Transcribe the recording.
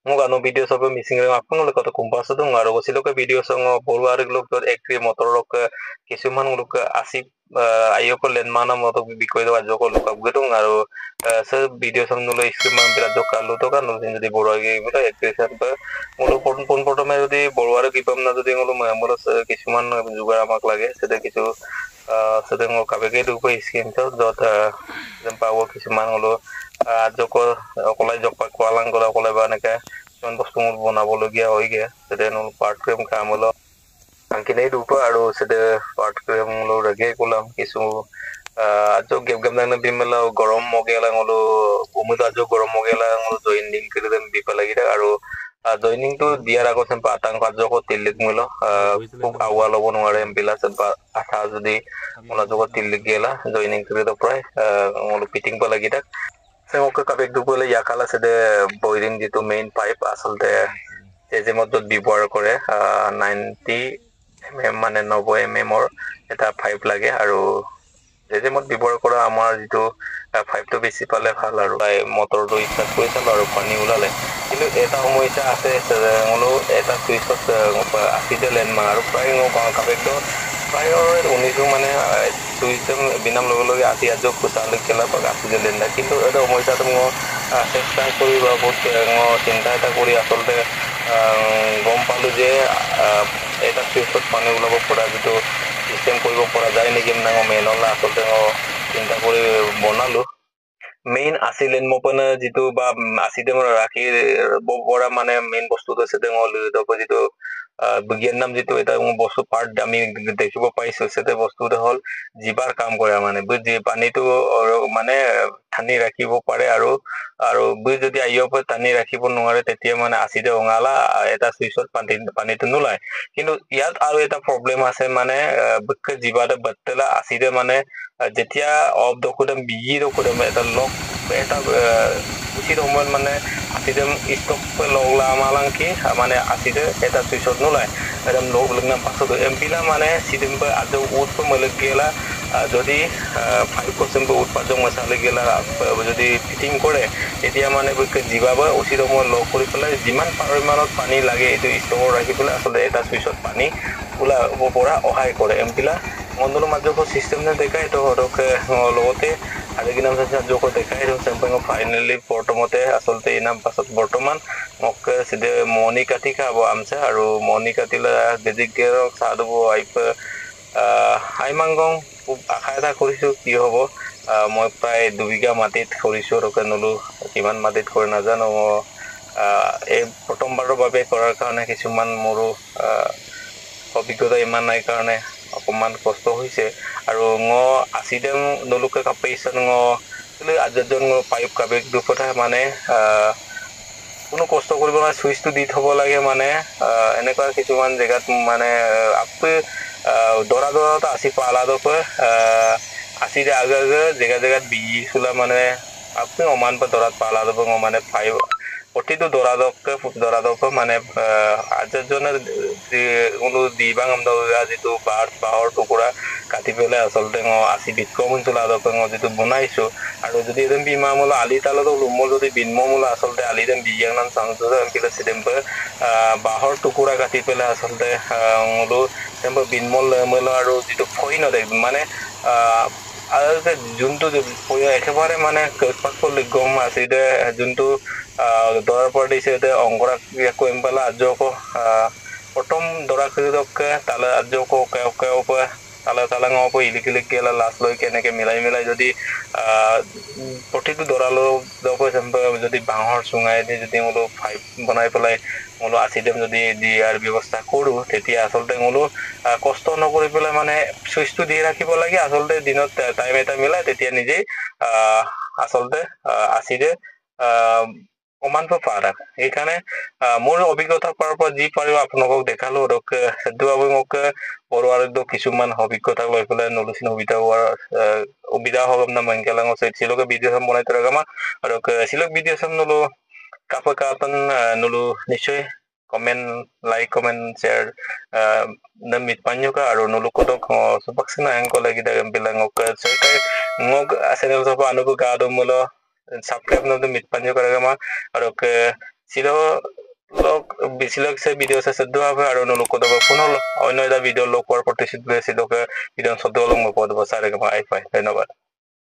Mo anu video sobo missing ring apung lo kata kumpas tu ngaro silo ke video songo boru arik lo ke ekri motor lo ke kisuman lo ke asip ayo ko len mana moto bikoi do ajo ko lo ka gitu ngaro se video song nulo iskri man bila jo kalu to kan nulo jadi boru agi bila ekri sampai mulo pon foto me jadi boru arik ipam na jadi mulo mulo kisuman juga amak lagi sedang kisu sedang ngo kabege du ko iskim to dot jempa wo kisuman mulo joko kolai jok pak walang kolai baneka কিছুমান বস্তু মোৰ বনাবলগীয়া হয়গে সেটা নল part ক্ৰেম কাম হলো আনকি নেই দুটো আৰু সেটা পার্ট ক্রেম হলো রেগে করলাম কিছু আজো গেম গেম না বিমেলা গরম মগেলা হলো উমিদ আজো গরম মগেলা হলো জয়েনিং করে দেন বিপা লাগি আৰু জয়েনিং তো দিয়াৰ আগত সেম্পা আতাং কাজক তিল্লিক মিল খুব আওয়া লব নোৱাৰে এমপিলা সেম্পা আঠা যদি মলা জগ তিল্লিক গেলা জয়েনিং করে তো প্রায় হলো ফিটিং পা লাগি থাক Saya kabek দুপলে ইয়াকালা সেদে বয়রিং যেটো মেইন পাইপ আসলতে যে মধ্যে ব্যৱহাৰ কৰে 90 mm মানে 90 mm ৰ এটা পাইপ লাগে আৰু যে মত ব্যৱহাৰ কৰা আমাৰ যেটো পাইপটো বেছি পালে ভাল আৰু মটৰটো স্টাৰ্ট কৰিছিল আৰু পানী ওলালে কিন্তু এটা সমস্যা আছে হলো এটা সুইচত আসিতে লেন মা আৰু প্ৰায় কাবেকটো প্ৰায় 19 মানে সুইচম বিনাম লগে লগে আসি আজো কুচালে কেলা পাক আসিতে লেন না কিন্তু এটা সমস্যাটো মই চেষ্টা কৰি বা বহুত চিন্তা এটা কৰি আসলতে গম পালো যে এটা সুইচত পানী ওলাব পৰা যেটো সিস্টেম কৰিব পৰা যায় নেকি না মেনলা আসলতে চিন্তা কৰি বনালো মেইন আছিলেন মপনা যেটো বা আসিতে ৰাখি বৰা মানে মেইন বস্তুটো সেতে যেটো বিজ্ঞান নাম যেটো এটা বস্তু পাৰ্ট আমি দেখিব পাইছো সেতে বস্তুটো হল জিবাৰ কাম কৰে মানে বুজি পানীটো মানে ঠানি ৰাখিব পাৰে আৰু বুজি যদি আইয়প টানি ৰাখিব নোৱাৰে তেতিয়া মানে আসিতে অঙালা এটা সুইচত পানীটো নোলায় কিন্তু ইয়াত আৰু এটা প্ৰবলেম আছে মানে বুকে জিবাতে বটলা আসিতে মানে যেতিয়া অফ দকুদম বিগি দকুদম এটা লক এটা উচিত সময়ত মানে আসিতে স্টপ লগলা আমালাংকি মানে আসিতে এটা সুইচত নোলায় একদম লগ লগনা পাছত এমপিলা মানে সিদিম আজো উৎ মলক গেলা যদি 5% উৎপাদন মছালে গেলা যদি ফিটিং কৰে এতিয়া মানে বুকে জিবাবা উচিত সময় লগ কৰি পেলাই যিমান পৰিমাণত পানী লাগে এটো ষ্টকৰ ৰাখি পেলাই আসলে এটা সুইচত পানী ওলাব পৰা সহায় কৰে এমপিলা মন্দলো মাজক সিস্টেম নে দেখাই তো হৰক লগতে আজি নাম জক দেখাই তো চেম্পিং ফাইনালি বৰ্তমতে আসলতে ইনাম পাছত বৰ্তমান মোক সিধে মনি কাটি খাব আমছে আৰু মনি কাটিলা গেজিকেৰক সাদব আইপ হাইমাংগং খুব আশা এটা কৰিছো কি হ'ব মই প্ৰায় 2 বিঘা মাটিত কৰিছো ৰকে নলু কিমান মাটিত কৰি নাজানো এই প্ৰথমবাৰৰ বাবে কৰাৰ কাৰণে কিছুমান মোৰো অভিজ্ঞতা ইমান নাই কাৰণে অকমান কষ্ট হৈছে আৰু আসিদেম নলুকে কাপেইছন আজজন পাইপ কাবেক দুপথা মানে কোনো কষ্ট কৰিব না সুইচটো দি থব লাগে মানে এনেকুৱা কিছুমান জায়গাত মানে আপে দৰা দৰাটা আসি পালাদকৈ আসিদে আগে আগে জায়গাত বিজি চলা মানে আপনি অমান পা দৰাত পালাদব মানে ফাইভ প্ৰতিটো দৰাদক মানে আজজনেৰ কোনো দিবাং আমদা যেটো বাহৰ টুকুৰা কাটি পেলাই আসলতে আসি বিক্ৰম চলাদক যেটো বনাইছো আৰু যদি এদম বিমামূল আলি তালত লুমল যদি বিনমূল আসলতে আলিদেম বিয়াং নাম চাংছো এমপিলে সিদেম বাহৰ টুকুৰা কাটি পেলাই আসলতে হলো তেম বিনমল মেল আৰু যেটো ফই নদে মানে যোনটো একেবাৰে মানে পাকল গম আছে যোনটো দৰাৰ পৰা দিছে অংগৰা কইম পালা আজক প্ৰথম দৰা খুদক তালে আজক কেও তালে তালাঙ পো ইলিকিলিক গেলা লাষ্ট লৈ কেনেকে মিলাই যদি প্ৰতিটো দৰালো যদি বাঁহৰ চুঙাই দি যদি মোলো ফাইভ বনাই পেলাই মোলো আসিদেম যদি দিয়াৰ ব্যৱস্থা কৰো তেতিয়া আসলতে মোলো কষ্ট নকৰি পেলাই মানে সুইচটো দি ৰাখিব লাগে আসলতে দিনত টাইম এটা মিলাই তেতিয়া নিজে আসলতে আসিদে অমান পাৰা এইখানে মোৰ অভিজ্ঞতা পৰা যি পাৰিব আপোনালোকক দেখালো আৰু মোক বড় আৰু কিছুমান অভিজ্ঞতা লৈ পেলাই নলুচিন সুবিধা হোৱাৰ সুবিধা হল না মংকেলাং সিলকে ভিডিও বনাই তৰগামা আৰু সিলক ভিডিও সম নলো কাপন নলো নিশ্চয় কমেন্ট লাইক কমেন্ট শেয়ার মিট পাঞ্জুকা আৰু নলুকতক সুপাকসিনা এংকলে গিটা বিলাংক সৰকাৰ মোক চ্যানেল সব আনুকো গাদমুলো সাবস্ক্ৰাইব নতো মিট পাঞ্জুকা আৰু সিলো লোক বেছিভাগ ভিডিঅ' চাইছে দুভাৱে আৰু নলোক পুনৰ অন্য এটা ভিডিঅ' লগ পোৱাৰ প্ৰতিশ্ৰুতি লৈছিলোকে ভিডিঅ' সদ্য লগ মই পদ চাৰে আই পাই ধন্যবাদ